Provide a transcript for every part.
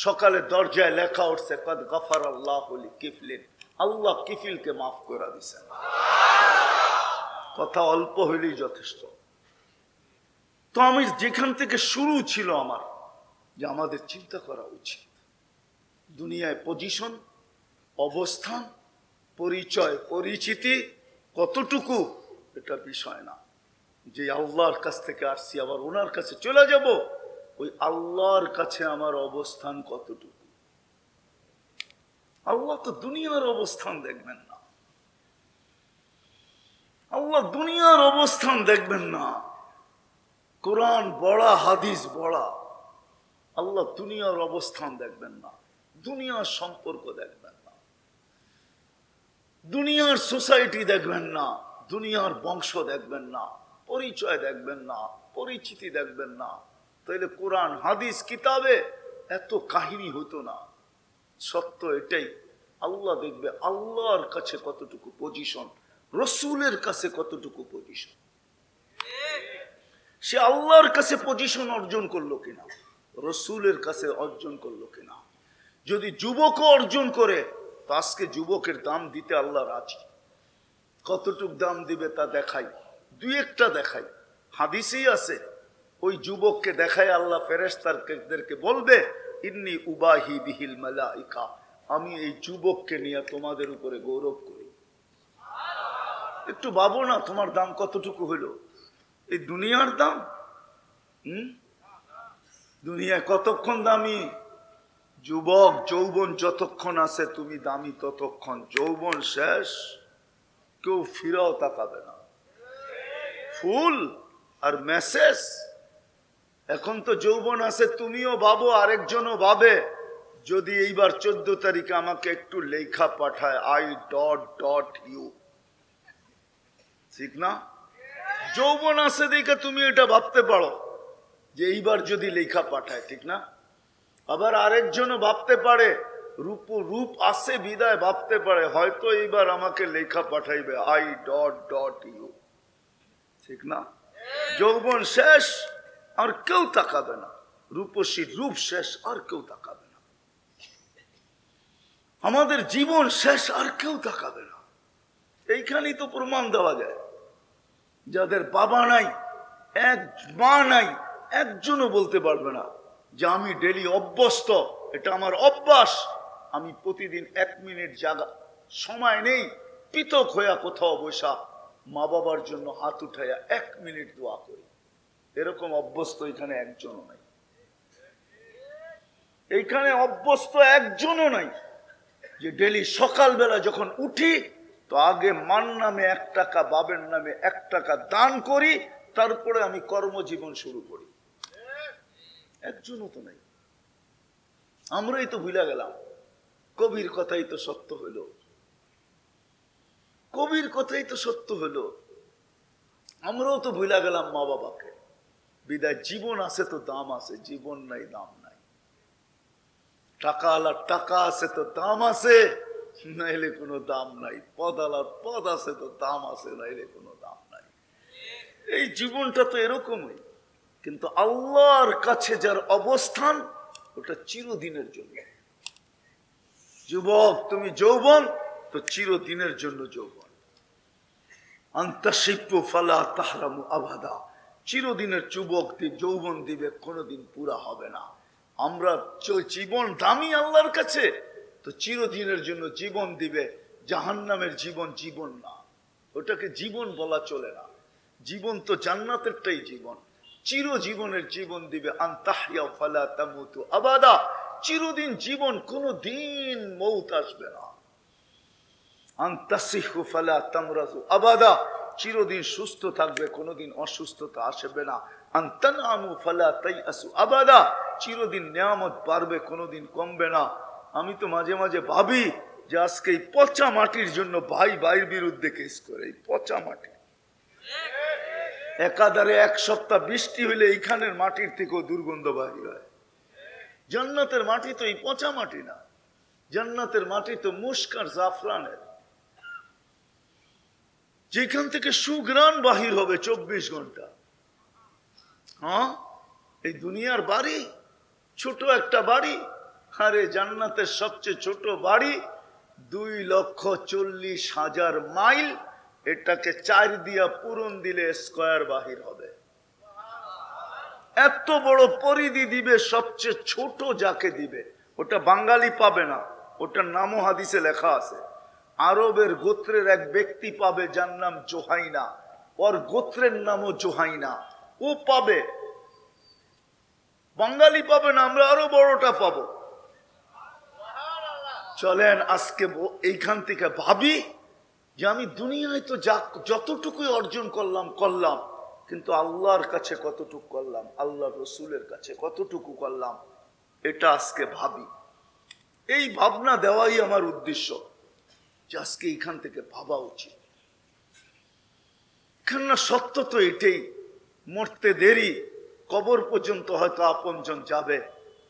সকালে দরজায় লেখা উঠছে কদ গফারাল্লাহু লিকিফলিন, আল্লাহ কিফিলকে মাফ করে দিয়েছেন। কথা অল্প হইলেই যথেষ্ট। তো আমি যেখান থেকে শুরু ছিল আমার, যে আমাদের চিন্তা করা উচিত দুনিয়ায় পজিশন, অবস্থান, পরিচয়, পরিচিতি কতটুকু এটা বিষয় না। যে আল্লাহর কাছ থেকে আসছি আবার ওনার কাছে চলে যাব, ওই আল্লাহর কাছে আমার অবস্থান কতটুকু। আল্লাহ তো দুনিয়ার অবস্থান দেখবেন না, আল্লাহ দুনিয়ার অবস্থান দেখবেন না। কোরআন বড়া, হাদিস বড়া, আল্লাহ দুনিয়ার অবস্থান দেখবেন না, দুনিয়ার সম্পর্ক দেখবেন না, দুনিয়ার সোসাইটি দেখবেন না, দুনিয়ার বংশ দেখবেন না, পরিচয় দেখবেন না, পরিচিতি দেখবেন না। তাইলে কোরআন হাদিস কিতাবে এত কাহিনী হতো না। সত্য এটাই, আল্লাহ দেখবে আল্লাহর কাছে কতটুকু পজিশন, রসুলের কাছে কতটুকু পজিশন, সে আল্লাহর কাছে পজিশন অর্জন করলো কিনা, রসুলের কাছে অর্জন করলো কিনা। যদি যুবকও অর্জন করে তো আজকে যুবকের দাম দিতে আল্লাহ রাজি। কতটুক দাম দিবে তা দেখাই, দুই একটা দেখাই, হাদিসেই আছে। ওই যুবককে দেখায় আল্লাহ ফেরেশতাদেরকে বলবে ইন্নী উবাহি বিহিল মালাইকা, আমি এই যুবককে নিয়ে তোমাদের উপরে গৌরব করি। একটু ভাবো না তোমার দাম কতটুকু হইল, এই দুনিয়ার দাম। দুনিয়ায় কতক্ষণ দামি? যুবক যৌবন যতক্ষণ আছে তুমি দামি ততক্ষণ। যৌবন শেষ, কেউ ফিরাও তাকাবে না। ফুল আর মেসেজ। এখন তো যৌবন আছে, তুমিও ভাবো, আরেকজনও ভাবে যদি এইবার 14 তারিখে আমাকে একটু লেখা পাঠায় I.U, ঠিক না? যৌবন আছে দেখে তুমি এটা ভাবতে পারো যে এইবার যদি লেখা পাঠায়, ঠিক না? আবার আরেকজনও ভাবতে পারে, রূপ আছে বিদায় ভাবতে পারে হয়তো এইবার আমাকে লেখা পাঠাইবে I.U, ঠিক না? যৌবন শেষ, আর কেউ তাকাবে না। রূপসী রূপ শেষ, আর কেউ তাকাবে না। আমাদের জীবন শেষ, আর কেউ তাকাবে না। এইখানেই তো প্রমাণ দেওয়া যায়। যাদের বাবা নাই, এক মা নাই, একজনও বলতে পারবে না যে আমি ডেলি অভ্যস্ত, এটা আমার অভ্যাস, আমি প্রতিদিন 1 মিনিট জাগা সময় নেই পৃথক হইয়া কোথাও বসা মা বাবার জন্য হাত উঠাইয়া 1 মিনিট দোয়া করি। এরকম অভ্যস্ত এখানে একজনও নাই। এইখানে অভ্যস্ত একজনও নাই যে ডেলি সকালবেলা যখন উঠি তো আগে মার নামে 1 টাকা, বাবের নামে 1 টাকা দান করি, তারপরে আমি কর্মজীবন শুরু করি। একজনও তো নাই। আমরাই তো ভুলে গেলাম। কবির কথাই তো সত্য হইল, কবির কথাই তো সত্য হইল। আমরাও তো ভুলে গেলাম মা বাবাকে। বিদায় জীবন আছে তো দাম আছে, জীবন নাই দাম নাই। টাকা আলার টাকা আছে তো দাম আছে, নাইলে কোনো দাম নাই। পদ আলার পদ আছে তো দাম আছে, নাইলে কোনো দাম নাই। এই জীবনটা তো এরকমই। কিন্তু আল্লাহর কাছে যার অবস্থান, ওটা চিরদিনের জন্য। যুবক তুমি যৌবন তো চিরদিনের জন্য যৌবন। আন্তাশিপ্পু ফালা তাহরামু আবাদা, চিরদিনের যুবক যৌবন দিবে, কোনোদিন পুরা হবে না। আমরা জীবন দামি আল্লাহর কাছে, তো চিরদিনের জন্য জীবন দিবে। জাহান্নামের জীবন জীবন না, ওটাকে জীবন বলা চলে না। জীবন তো জান্নাতেরটাই জীবন। চিরজীবনের জীবন দিবে। আনতাহইয়া ফালা তামুতু আবাদা, চিরদিন জীবন, কোনো দিন মৌত আসবে না। আনতাসিহু ফালা তামরাজু আবাদা, চিরদিন সুস্থ থাকবে, কোনোদিন অসুস্থতা আসবে না। আনতানামু ফালা তাইয়াসু আবাদা, চিরদিন নিয়ামত বাড়বে, কোনোদিন কমবে না। আমি তো মাঝে মাঝে ভাবি যে আজকে এই পচা মাটির জন্য ভাই ভাইয়ের বিরুদ্ধে কেস করে। এই পচা মাটি, একাধারে 1 সপ্তাহ বৃষ্টি হইলে এইখানের মাটির থেকেও দুর্গন্ধ বাহির হয়। জান্নাতের মাটি তো এই পচা মাটি না, জান্নাতের মাটি তো মুশক আর জাফরানের, যেখান থেকে সুঘ্রাণ বাহির হবে 24 ঘন্টা। হ্যাঁ, এই দুনিয়ার বাড়ি, ছোট একটা বাড়ি, আরে জান্নাতের সবচেয়ে ছোট বাড়ি 2,40,000 মাইল, এটাকে 4 দিয়া পূরণ দিলে স্কয়ার বাহির হবে। এত বড় পরিধি দিবে, সবচেয়ে ছোট যাকে দিবে ওটা বাঙালি পাবে না, ওটার নামও হাদিসে লেখা আছে। আরবের গোত্রের এক ব্যক্তি পাবে যার নাম জোহাইনা, ওর গোত্রের নামও জোহাইনা, ও পাবে, বাঙালি পাবে না, আমরা আরো বড়টা পাবো। চলেন আজকে এইখান থেকে ভাবি যে আমি দুনিয়ায় তো যতটুকুই অর্জন করলাম, কিন্তু আল্লাহর কাছে কতটুকু করলাম, আল্লাহ রসুলের কাছে কতটুকু করলাম, এটা আজকে ভাবি। এই ভাবনা দেওয়াই আমার উদ্দেশ্য, যে আজকে এইখান থেকে ভাবা উচিত। কেননা সত্য তো এটাই, মরতে দেরি, কবর পর্যন্ত হয়তো আপনজন যাবে,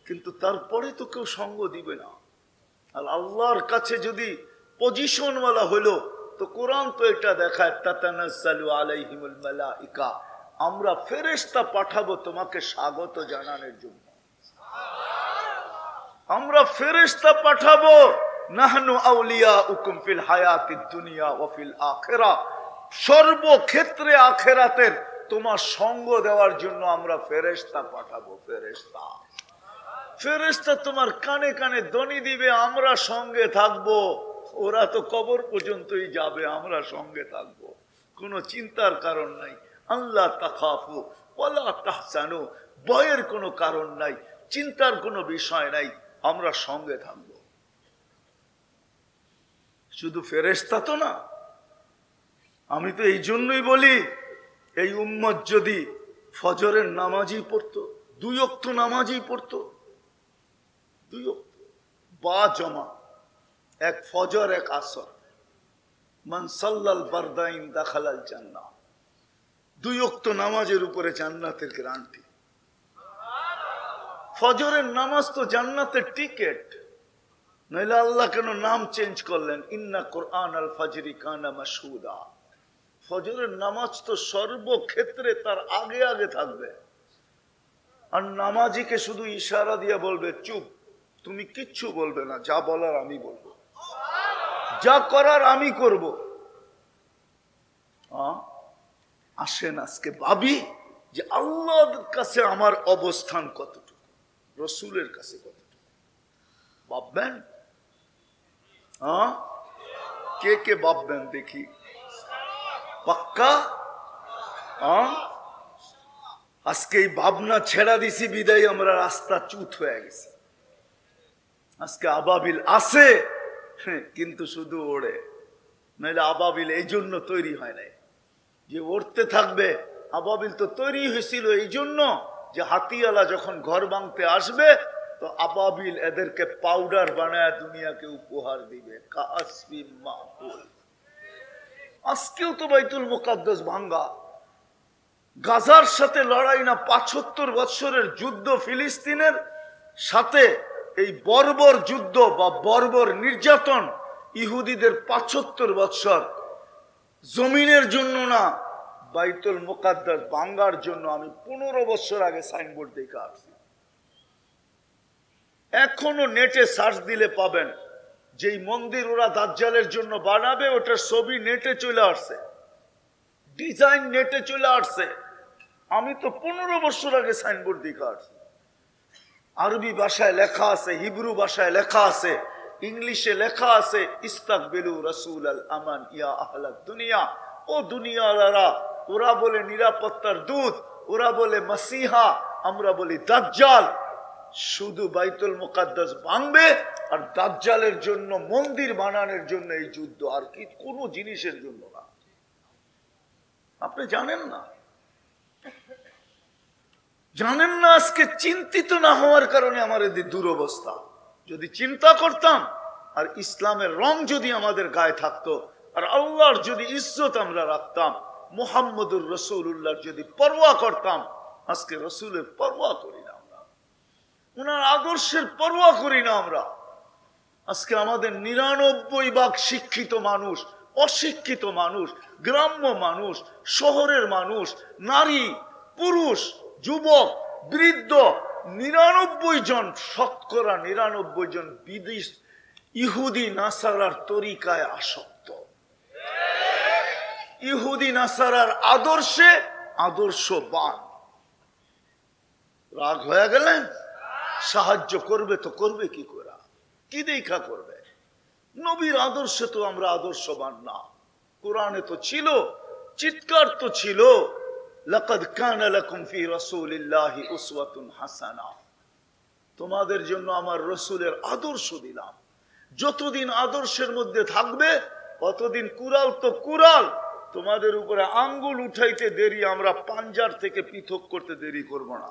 কিন্তু তারপরে তো কেউ সঙ্গ দিবে না। আর আল্লাহর কাছে যদি পজিশনওয়ালা হলো, তো কোরআন তো এটা দেখায়, তাতানাজ্জালু আলাইহিমুল মালাইকা, আমরা ফেরেশতা পাঠাবো তোমাকে স্বাগত জানানোর জন্য। আমরা ফেরেশতা পাঠাবো, নাহনু আউলিয়াউকুম ফিল হায়াতিদ দুনিয়া ওয়া ফিল আখিরাহ, সর্বক্ষেত্রে আখিরাতের তোমার সঙ্গ দেওয়ার জন্য আমরা ফেরেশতা পাঠাবো। ফেরেশতা ফেরেশতা তোমার কানে কানে ধ্বনি দিবে, আমরা সঙ্গে থাকবো। ওরা তো কবর পর্যন্তই যাবে, আমরা সঙ্গে থাকবো, কোনো চিন্তার কারণ নাই। আল্লাহ তাখাফু ওয়ালা তাহজানু, ভয়ের কোনো কারণ নাই, চিন্তার কোনো বিষয় নাই, আমরা সঙ্গে থাকবো। শুধু ফেরেশতা তো না, আমি তো এই জন্যই বলি, এই উম্মত যদি ফজরের নামাজই পড়তো, 2 ওয়াক্ত নামাজই পড়তো, 2 ওয়াক্ত বা জমা, এক ফজর এক আসর, মান সাল্লাল বারদাইন দাখালাল জান্নাহ, 2 ওয়াক্ত নামাজের উপরে জান্নাতের গ্যারান্টি। ফজরের নামাজ তো জান্নাতের টিকেট, নইলে আল্লাহ কেন নাম চেঞ্জ করলেন, ইন্না কুরআন আল ফাজরি কানা মাশহুদা। ফজরের নামাজ তো সর্বক্ষেত্রে তার আগে আগে থাকবে, আর নামাজিকে শুধু ইশারা দিয়ে বলবে চুপ, তুমি কিচ্ছু বলবে না, যা বলার আমি বলবো, যা করার আমি করব। আসেন আজকে ভাবি যে আল্লাহর কাছে আমার অবস্থান কতটুকু, রসুলের কাছে কতটুকু, ভাববেন? কে কে ভাববেন দেখি, পাক্কা? আজকে এই ভাবনা ছেড়া দিছি বিদায় আমরা রাস্তা চুত হয়ে গেছে। আজকে আবাবিল আছে, কিন্তু শুধু ওড়ে, নাহলে আবাবিল এই জন্য তৈরি হয় নাই যে উড়তে থাকবে। আবাবিল তো তৈরি হয়েছিল এই জন্য যে হাতিওয়ালা যখন ঘর ভাঙতে আসবে, তো আবাবিল এদেরকে পাউডার বানায় দুনিয়াকে উপহার দিবে। আজকেও তো বাইতুল মুকাদ্দাস ভাঙ্গা, গাজার সাথে লড়াই না, ৭৫ বছরের যুদ্ধ ফিলিস্তিনের সাথে, এই বর্বর যুদ্ধ বা বর্বর নির্যাতন ইহুদিদের ৭৫ বছর, জমিনের জন্য না, বাইতুল মুকাদ্দাস ভাঙ্গার জন্য। আমি 15 বছর আগে সাইনবোর্ড দেখে আসছি, এখনো নেটে সার্চ দিলে পাবেন, যেই মন্দির ওরা দাজ্জালের জন্য বানাবে ওটার ছবি নেটে চলে আসছে, ডিজাইন নেটে চলে আসছে। আমি তো 15 বছর আগে সাইনবোর্ড দেখে আসছি, আরবি ভাষায় লেখা আছে, হিব্রু ভাষায় লেখা আছে, ইংলিশে লেখা আছে, ইস্তাকবিলু রাসূল আল আমান ইয়া আহলাদ দুনিয়া। ও দুনিয়াওয়ালারা, ওরা বলে নিরাপত্তার দূত, ওরা বলে মাসিহা, আমরা বলি দাজ্জাল। শুধু বাইতুল মুকাদ্দাস ভাঙবে আর দাজ্জালের জন্য মন্দির বানানোর জন্য এই যুদ্ধ, আর কি কোনো জিনিসের জন্য না। আপনি জানেন না, জানেন না আজকে চিন্তিত না হওয়ার কারণে আমার এই দুরবস্থা। যদি চিন্তা করতাম আর ইসলামের রং যদি আমাদের গায়ে থাকতো, আর আল্লাহর যদি ইজ্জত আমরা রাখতাম, মুহাম্মদুর রাসূলুল্লাহর যদি পরোয়া করতাম, আজকে রসুলের পরোয়া করি না আমরা, ওনার আদর্শের পরোয়া করি না আমরা। আজকে আমাদের ৯৯% শিক্ষিত মানুষ, অশিক্ষিত মানুষ, গ্রাম্য মানুষ, শহরের মানুষ, নারী পুরুষ, যুবক বৃদ্ধ, 99 জন, শতকরা 99 জন বিদেশ ইহুদি নাসারার তরিকায় আসক্ত, ইহুদি নাসারার আদর্শে আদর্শবান। রাগ হয়ে গেলেন? সাহায্য করবে তো করবে কি করে, কি দেখা করবে? নবীর আদর্শে তো আমরা আদর্শবান না। কোরআনে তো ছিল, চিৎকার তো ছিল, লাকাদ কানা লাকুম ফি রাসূলিল্লাহি উসওয়াতুন হাসানা, তোমাদের জন্য আমার রসুলের আদর্শ দিলাম। যতদিন আদর্শের মধ্যে থাকবে ততদিন কুরাল তো কুরাল, তোমাদের উপরে আঙ্গুল উঠাইতে দেরি, আমরা পাঞ্জার থেকে পৃথক করতে দেরি করব না।